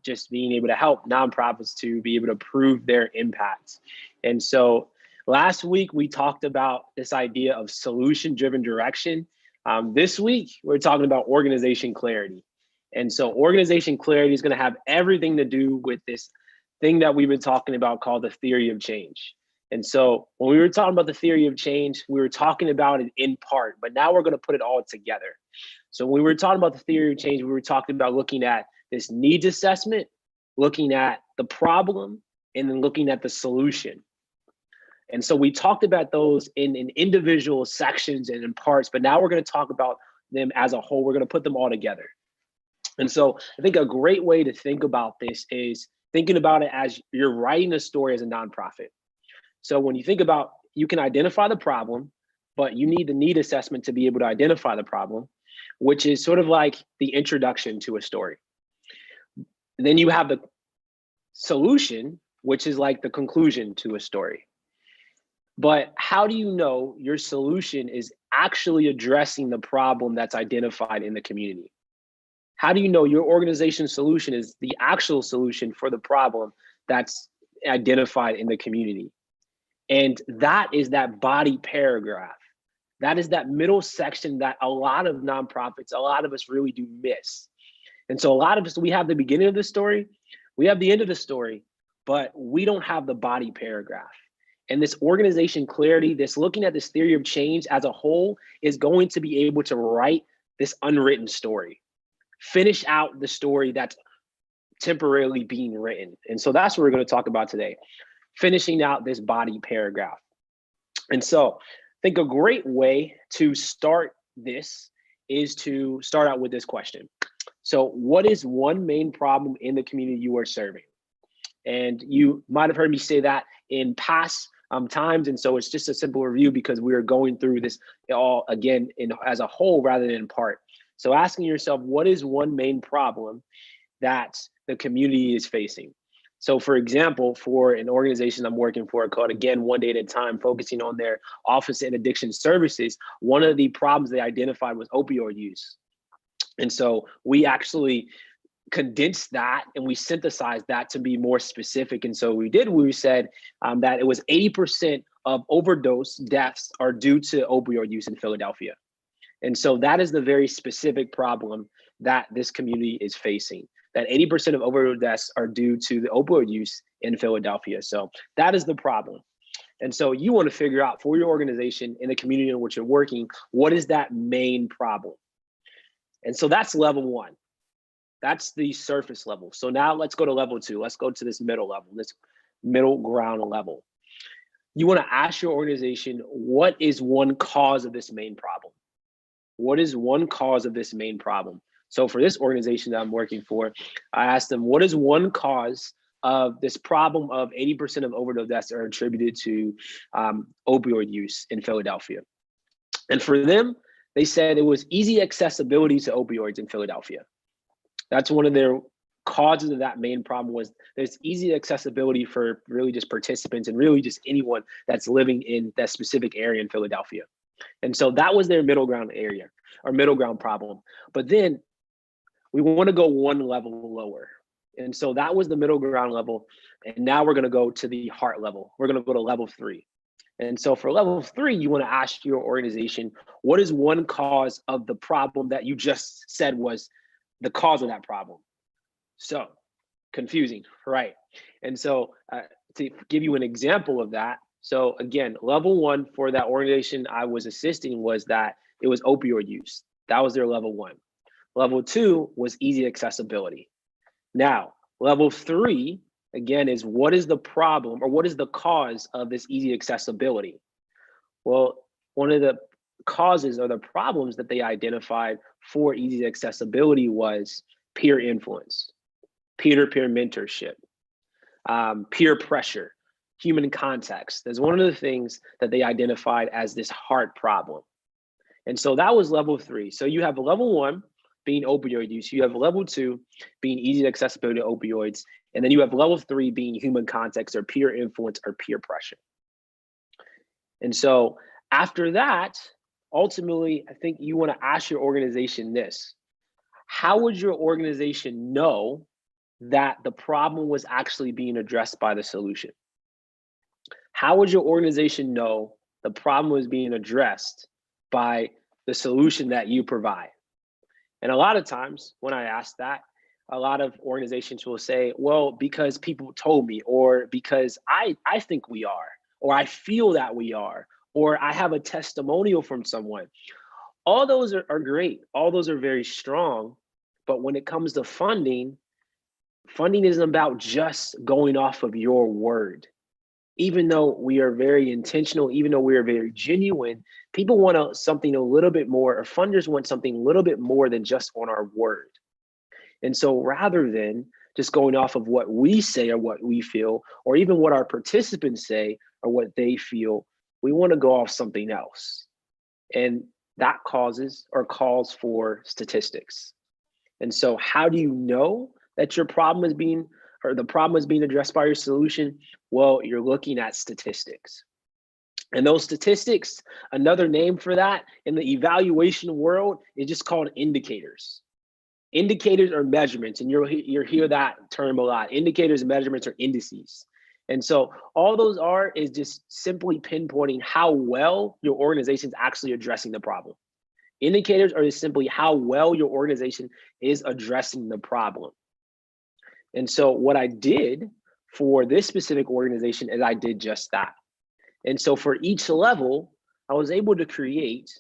just being able to help nonprofits to be able to prove their impact. And so last week we talked about this idea of solution-driven direction. This week we're talking about organization clarity. And so organization clarity is going to have everything to do with this thing that we've been talking about called the theory of change. And so when we were talking about the theory of change, we were talking about it in part, but now we're going to put it all together. So when we were talking about the theory of change, we were talking about looking at this needs assessment, looking at the problem, and then looking at the solution. And so we talked about those in individual sections and in parts, but now we're going to talk about them as a whole. We're going to put them all together. And so I think a great way to think about this is thinking about it as you're writing a story as a nonprofit. So when you think about, you can identify the problem, but you need the need assessment to be able to identify the problem, which is sort of like the introduction to a story. And then you have the solution, which is like the conclusion to a story. But how do you know your solution is actually addressing the problem that's identified in the community? How do you know your organization's solution is the actual solution for the problem that's identified in the community? And that is that body paragraph. That is that middle section that a lot of nonprofits, a lot of us really do miss. And so a lot of us, we have the beginning of the story, we have the end of the story, but we don't have the body paragraph. And this organization clarity, this looking at this theory of change as a whole is going to be able to write this unwritten story, finish out the story that's temporarily being written. And so that's what we're going to talk about today, finishing out this body paragraph. And so I think a great way to start this is to start out with this question. So what is one main problem in the community you are serving? And you might have heard me say that in past times. And so it's just a simple review because we are going through this all again as a whole rather than in part. So asking yourself, what is one main problem that the community is facing? So for example, for an organization I'm working for called, again, One Day at a Time, focusing on their office and addiction services, one of the problems they identified was opioid use. And so we actually condensed that and we synthesized that to be more specific. And so we said that it was 80% of overdose deaths are due to opioid use in Philadelphia. And so that is the very specific problem that this community is facing, that 80% of overdose deaths are due to the opioid use in Philadelphia. So that is the problem. And so you want to figure out for your organization in the community in which you're working, what is that main problem? And so that's level one. That's the surface level. So now let's go to level two. Let's go to this middle level, this middle ground level. You want to ask your organization, what is one cause of this main problem? What is one cause of this main problem? So for this organization that I'm working for, I asked them, what is one cause of this problem of 80% of overdose deaths are attributed to opioid use in Philadelphia? And for them, they said it was easy accessibility to opioids in Philadelphia. That's one of their causes of that main problem, was there's easy accessibility for really just participants and really just anyone that's living in that specific area in Philadelphia. And so that was their middle ground area or middle ground problem. But then we want to go one level lower. And so that was the middle ground level. And now we're going to go to the heart level. We're going to go to level 3. And so for level 3, you want to ask your organization, what is one cause of the problem that you just said was the cause of that problem? So confusing, right? And so to give you an example of that, so again, level 1 for that organization I was assisting was that it was opioid use. That was their level 1. Level 2 was easy accessibility. Now, level 3, again, is what is the problem or what is the cause of this easy accessibility? Well, one of the causes or the problems that they identified for easy accessibility was peer influence, peer-to-peer mentorship, peer pressure, human context. That's one of the things that they identified as this heart problem. And so that was level 3. So you have level 1 being opioid use, you have level 2 being easy accessibility to opioids, and then you have level 3 being human context or peer influence or peer pressure. And so after that, ultimately, I think you want to ask your organization this: how would your organization know that the problem was actually being addressed by the solution? How would your organization know the problem was being addressed by the solution that you provide? And a lot of times when I ask that, a lot of organizations will say, well, because people told me, or because I think we are, or I feel that we are, or I have a testimonial from someone. All those are great. All those are very strong. But when it comes to funding, funding isn't about just going off of your word. Even though we are very intentional, even though we are very genuine, people want something a little bit more, or funders want something a little bit more than just on our word. And so rather than just going off of what we say or what we feel, or even what our participants say or what they feel, we want to go off something else. And that causes or calls for statistics. And so how do you know that your problem is being, or the problem is being addressed by your solution? Well, you're looking at statistics. And those statistics, another name for that in the evaluation world is just called indicators. Indicators are measurements, and you'll hear that term a lot. Indicators and measurements are indices. And so all those are is just simply pinpointing how well your organization is actually addressing the problem. Indicators are just simply how well your organization is addressing the problem. And so what I did for this specific organization is I did just that. And so for each level, I was able to create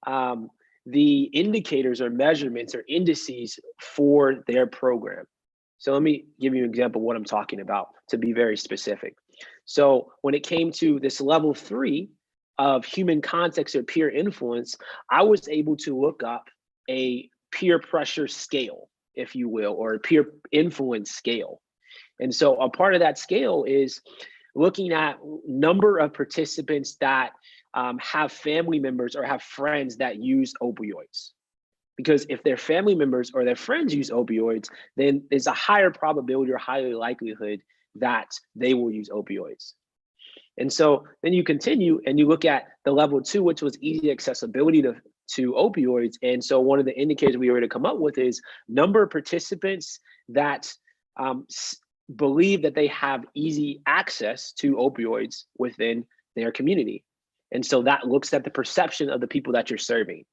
the indicators or measurements or indices for their program. So let me give you an example of what I'm talking about to be very specific. So when it came to this level 3 of human context or peer influence, I was able to look up a peer pressure scale, if you will, or a peer influence scale. And so a part of that scale is looking at number of participants that have family members or have friends that use opioids. Because if their family members or their friends use opioids, then there's a higher probability or higher likelihood that they will use opioids. And so then you continue and you look at the level 2, which was easy accessibility to opioids. And so one of the indicators we were to come up with is number of participants that believe that they have easy access to opioids within their community. And so that looks at the perception of the people that you're serving.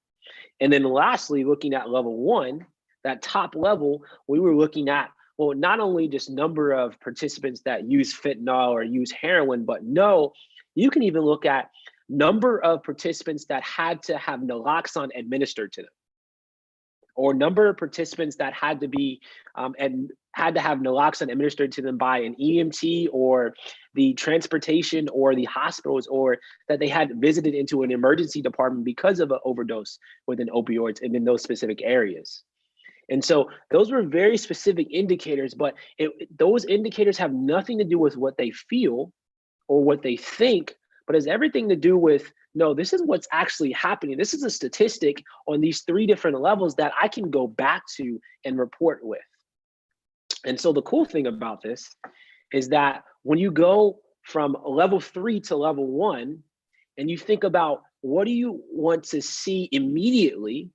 And then lastly, looking at level 1, that top level, we were looking at, well, not only just number of participants that use fentanyl or use heroin, but no, you can even look at number of participants that had to have naloxone administered to them, or number of participants that had to be and had to have naloxone administered to them by an EMT or the transportation or the hospitals, or that they had visited into an emergency department because of an overdose with an opioids and in those specific areas. And so those were very specific indicators, but those indicators have nothing to do with what they feel or what they think, but has everything to do with, no, this is what's actually happening. This is a statistic on these 3 different levels that I can go back to and report with. And so the cool thing about this is that when you go from level 3 to level 1, and you think about what do you want to see immediately,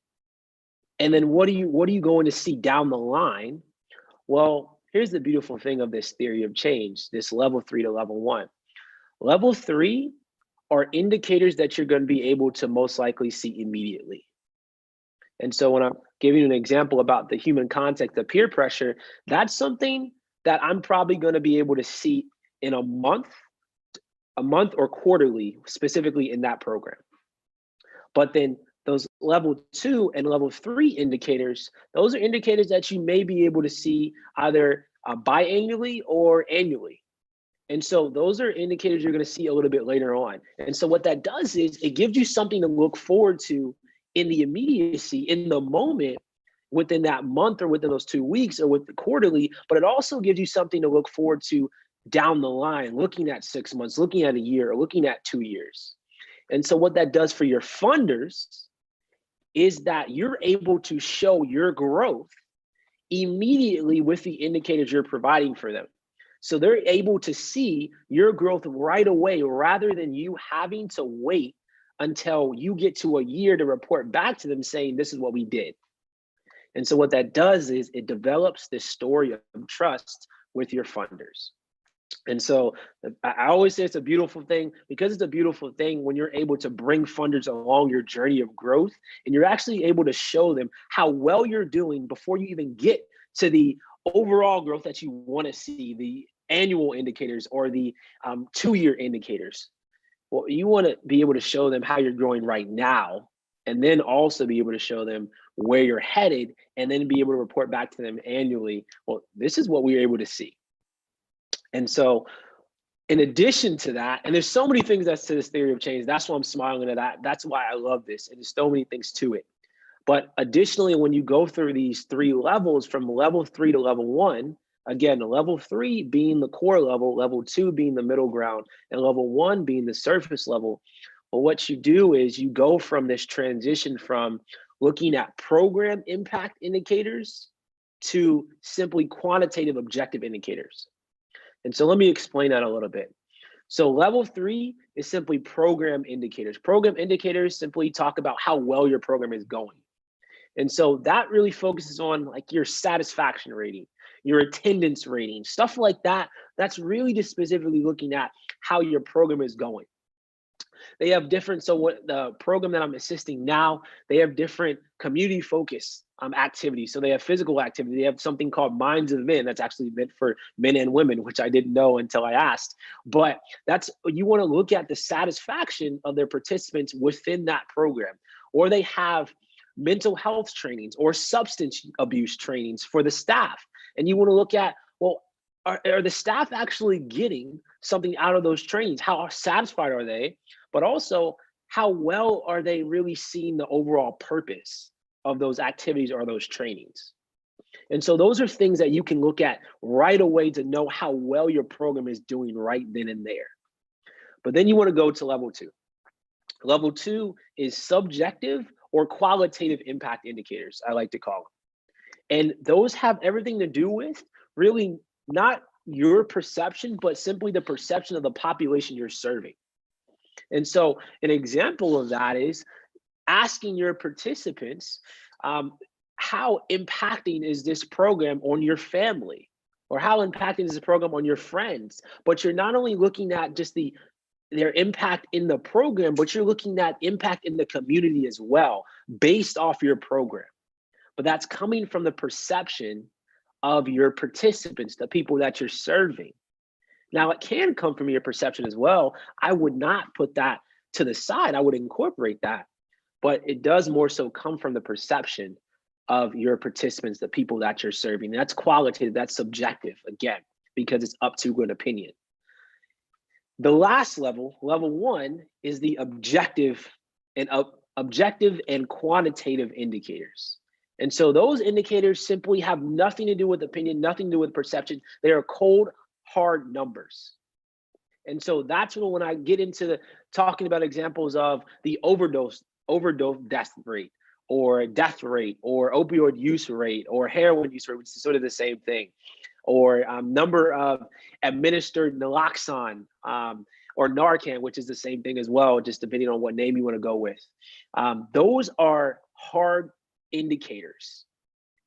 and then what are you going to see down the line? Well, here's the beautiful thing of this theory of change, this level 3 to level 1. Level 3 are indicators that you're going to be able to most likely see immediately. And so when I'm giving you an example about the human context of peer pressure, that's something that I'm probably going to be able to see in a month or quarterly, specifically in that program. But then those level 2 and level 3 indicators, those are indicators that you may be able to see either biannually or annually. And so those are indicators you're going to see a little bit later on. And so what that does is it gives you something to look forward to in the immediacy, in the moment, within that month or within those 2 weeks or with the quarterly, but it also gives you something to look forward to down the line, looking at 6 months, looking at a year, or looking at 2 years. And so what that does for your funders is that you're able to show your growth immediately with the indicators you're providing for them. So they're able to see your growth right away rather than you having to wait until you get to a year to report back to them saying, this is what we did. And so what that does is it develops this story of trust with your funders. And so I always say it's a beautiful thing because it's a beautiful thing when you're able to bring funders along your journey of growth and you're actually able to show them how well you're doing before you even get to the overall growth that you want to see, the annual indicators or the 2-year indicators. Well, you want to be able to show them how you're growing right now, and then also be able to show them where you're headed, and then be able to report back to them annually. Well, this is what we were able to see. And so, in addition to that, and there's so many things that's to this theory of change. That's why I'm smiling at that. That's why I love this. And there's so many things to it. But additionally, when you go through these 3 levels from level 3 to level 1, again, level 3 being the core level 2 being the middle ground, and level 1 being the surface level. Well, what you do is you go from this transition from looking at program impact indicators to simply quantitative objective indicators. And so let me explain that a little bit. So level 3 is simply program indicators. Program indicators simply talk about how well your program is going. And so that really focuses on like your satisfaction rating, your attendance rating, stuff like that. That's really just specifically looking at how your program is going. They have different, so what the program that I'm assisting now, they have different community focus activities. So they have physical activity. They have something called Minds of Men that's actually meant for men and women, which I didn't know until I asked. But that's, you want to look at the satisfaction of their participants within that program. Or they have mental health trainings or substance abuse trainings for the staff. And you want to look at, well, are the staff actually getting something out of those trainings? How satisfied are they? But also, how well are they really seeing the overall purpose of those activities or those trainings? And so those are things that you can look at right away to know how well your program is doing right then and there. But then you want to go to level 2. Level 2 is subjective or qualitative impact indicators, I like to call them. And those have everything to do with really not your perception, but simply the perception of the population you're serving. And so an example of that is asking your participants, how impacting is this program on your family? Or how impacting is this program on your friends? But you're not only looking at just their impact in the program, but you're looking at impact in the community as well, based off your program. But that's coming from the perception of your participants, the people that you're serving. Now, it can come from your perception as well. I would not put that to the side. I would incorporate that. But it does more so come from the perception of your participants, the people that you're serving. That's qualitative, that's subjective, again, because it's up to an opinion. The last level, level 1, is the objective and quantitative indicators. And so those indicators simply have nothing to do with opinion, nothing to do with perception. They are cold, hard numbers. And so that's when I get into talking about examples of the overdose death rate, or death rate, or opioid use rate, or heroin use rate, which is sort of the same thing, or number of administered naloxone, or Narcan, which is the same thing as well, just depending on what name you want to go with. Those are hard indicators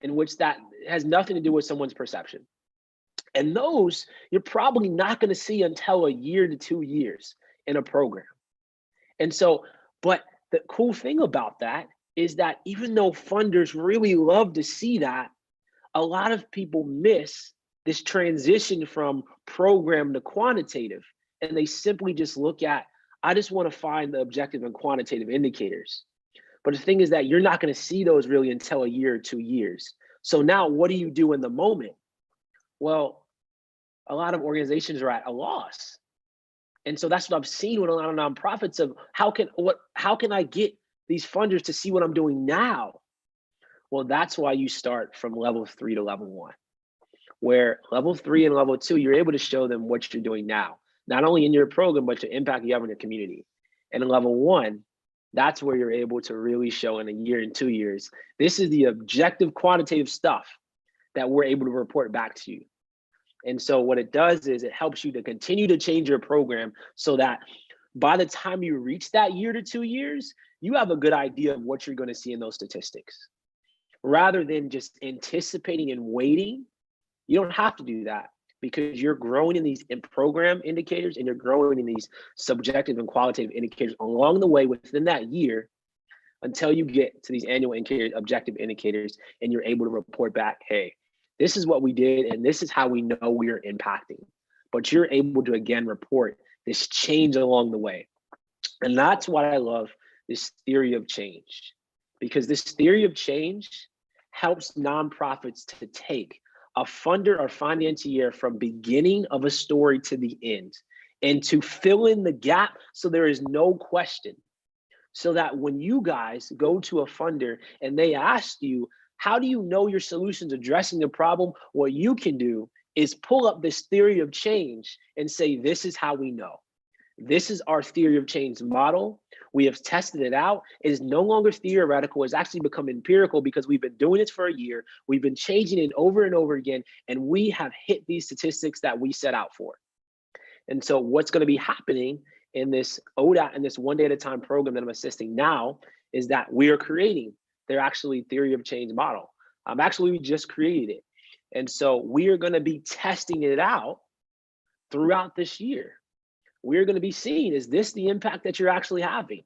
in which that has nothing to do with someone's perception. And those you're probably not going to see until a year to 2 years in a program. And so, but the cool thing about that is that even though funders really love to see that, a lot of people miss this transition from program to quantitative. And they simply just look at, I just want to find the objective and quantitative indicators. But the thing is that you're not going to see those really until a year or 2 years. So now what do you do in the moment? Well, a lot of organizations are at a loss. And so that's what I've seen with a lot of nonprofits of how can I get these funders to see what I'm doing now? Well, that's why you start from level 3 to level 1, where level 3 and level 2, you're able to show them what you're doing now, not only in your program, but your impact you have in your community. And in level 1, that's where you're able to really show in a year and 2 years. This is the objective quantitative stuff that we're able to report back to you. And so what it does is it helps you to continue to change your program so that by the time you reach that year to 2 years, you have a good idea of what you're going to see in those statistics. rather than just anticipating and waiting. You don't have to do that because you're growing in these program indicators and you're growing in these subjective and qualitative indicators along the way within that year until you get to these annual indicators, objective indicators, and you're able to report back, hey, this is what we did and this is how we know we are impacting. But you're able to, again, report this change along the way. And that's why I love this theory of change, because this theory of change helps nonprofits to take a funder or financier from beginning of a story to the end and to fill in the gap so there is no question. So that when you guys go to a funder and they ask you, how do you know your solution's addressing the problem? What you can do is pull up this theory of change and say, this is how we know. This is our theory of change model. We have tested it out. It is no longer theoretical. It's actually become empirical because we've been doing this for a year. We've been changing it over and over again, and we have hit these statistics that we set out for. And so what's going to be happening in this ODAT and this one day at a time program that I'm assisting now is that we are creating their actually theory of change model. Actually, we just created it. And so we are going to be testing it out throughout this year. We're going to be seeing, is this the impact that you're actually having?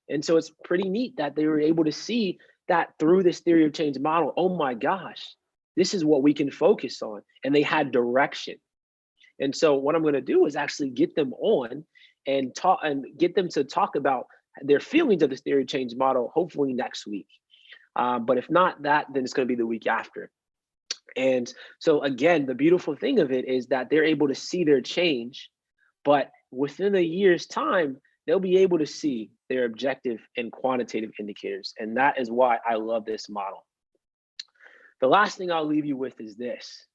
And so it's pretty neat that they were able to see that through this theory of change model. Oh my gosh, this is what we can focus on. And they had direction. And so what I'm going to do is actually get them on and talk and get them to talk about their feelings of this theory of change model, hopefully next week. But if not that, then it's going to be the week after. And so again, the beautiful thing of it is that they're able to see their change, but within a year's time, they'll be able to see their objective and quantitative indicators. And that is why I love this model. The last thing I'll leave you with is this.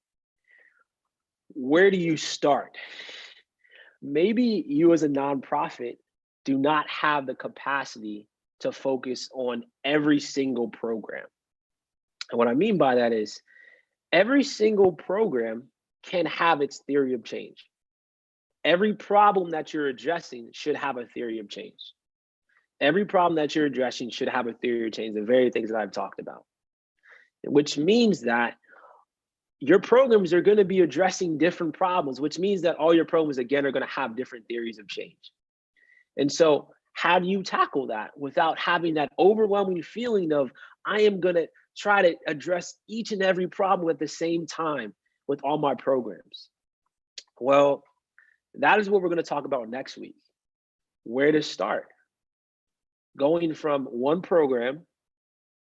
Where do you start? Maybe you as a nonprofit do not have the capacity to focus on every single program. And what I mean by that is every single program can have its theory of change. Every problem that you're addressing should have a theory of change. Every problem that you're addressing should have a theory of change, the very things that I've talked about, which means that your programs are going to be addressing different problems, which means that all your programs, again, are going to have different theories of change. And so how do you tackle that without having that overwhelming feeling of, I am going to try to address each and every problem at the same time with all my programs? Well, that is what we're going to talk about next week. Where to start. Going from one program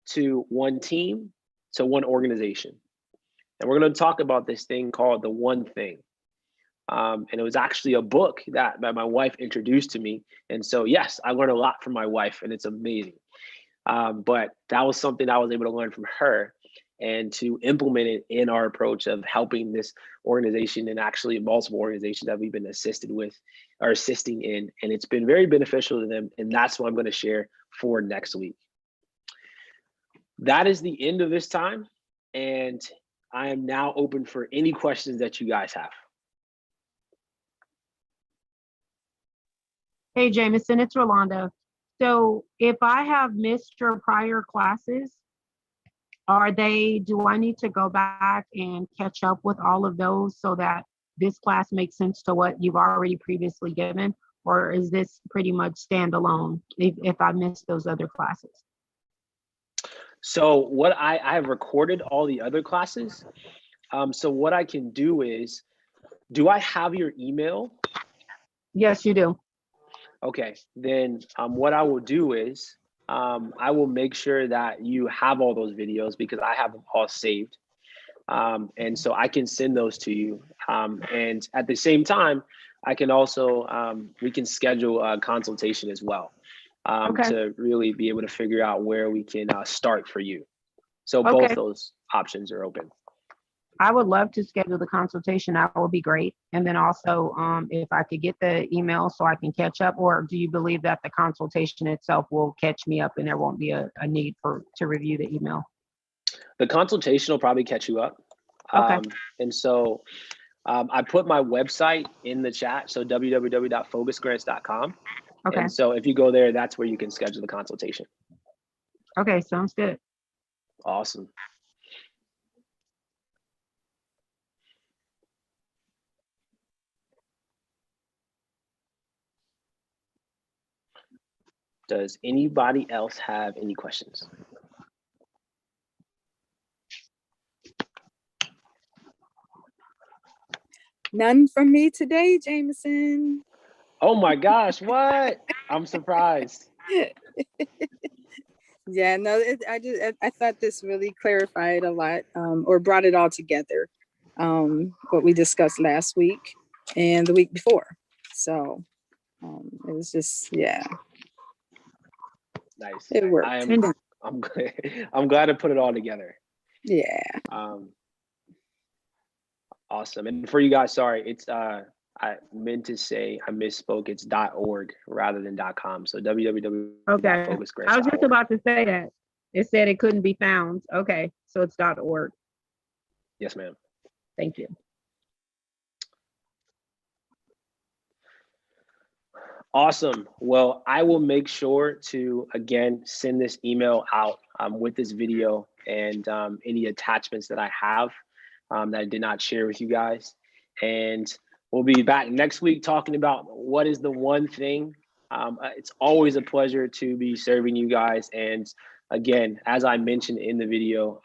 to one team to one organization. And we're going to talk about this thing called the one thing. And it was actually a book that my wife introduced to me. And so, yes, I learned a lot from my wife and it's amazing. But that was something I was able to learn from her and to implement it in our approach of helping this organization and actually multiple organizations that we've been assisted with or assisting in. And it's been very beneficial to them. And that's what I'm going to share for next week. That is the end of this time. And I am now open for any questions that you guys have. Hey, Jameson, it's Rolanda. So if I have missed your prior classes, do I need to go back and catch up with all of those so that this class makes sense to what you've already previously given? Or is this pretty much standalone if I missed those other classes? So what I have recorded all the other classes. So what I can do is, do I have your email? Yes, you do. Okay, then what I will do is I will make sure that you have all those videos because I have them all saved. And so I can send those to you. And at the same time, I can also, we can schedule a consultation as well to really be able to figure out where we can start for you. So both those options are open. I would love to schedule the consultation. That would be great. And then also, if I could get the email so I can catch up, or do you believe that the consultation itself will catch me up and there won't be a need to review the email? The consultation will probably catch you up. And so I put my website in the chat. So www.focusgrants.com. Okay. And so if you go there, that's where you can schedule the consultation. Okay, sounds good. Awesome. Does anybody else have any questions? None from me today, Jameson. Oh my gosh, what? I'm surprised. Yeah, no, I thought this really clarified a lot, or brought it all together, what we discussed last week and the week before. So it was just, yeah, Nice. it worked. I'm glad to put it all together. Yeah. Awesome. And for you guys, sorry, it's I meant to say I misspoke. It's .org rather than .com. So www.focusgrace.org. I was just about to say that. It said it couldn't be found. Okay, so it's .org. Yes, ma'am. Thank you. Awesome. Well, I will make sure to, again, send this email out with this video and any attachments that I have that I did not share with you guys. And we'll be back next week talking about what is the one thing. It's always a pleasure to be serving you guys. And again, as I mentioned in the video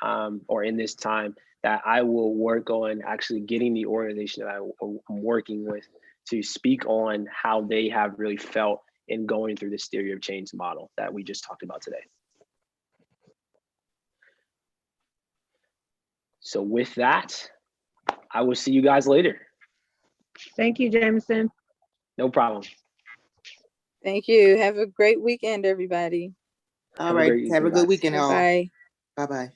or in this time, that I will work on actually getting the organization that I'm working with to speak on how they have really felt in going through this theory of change model that we just talked about today. So with that, I will see you guys later. Thank you, Jameson. No problem. Thank you. Have a great weekend, everybody. All right. Have a good weekend, all. Bye. Bye-bye.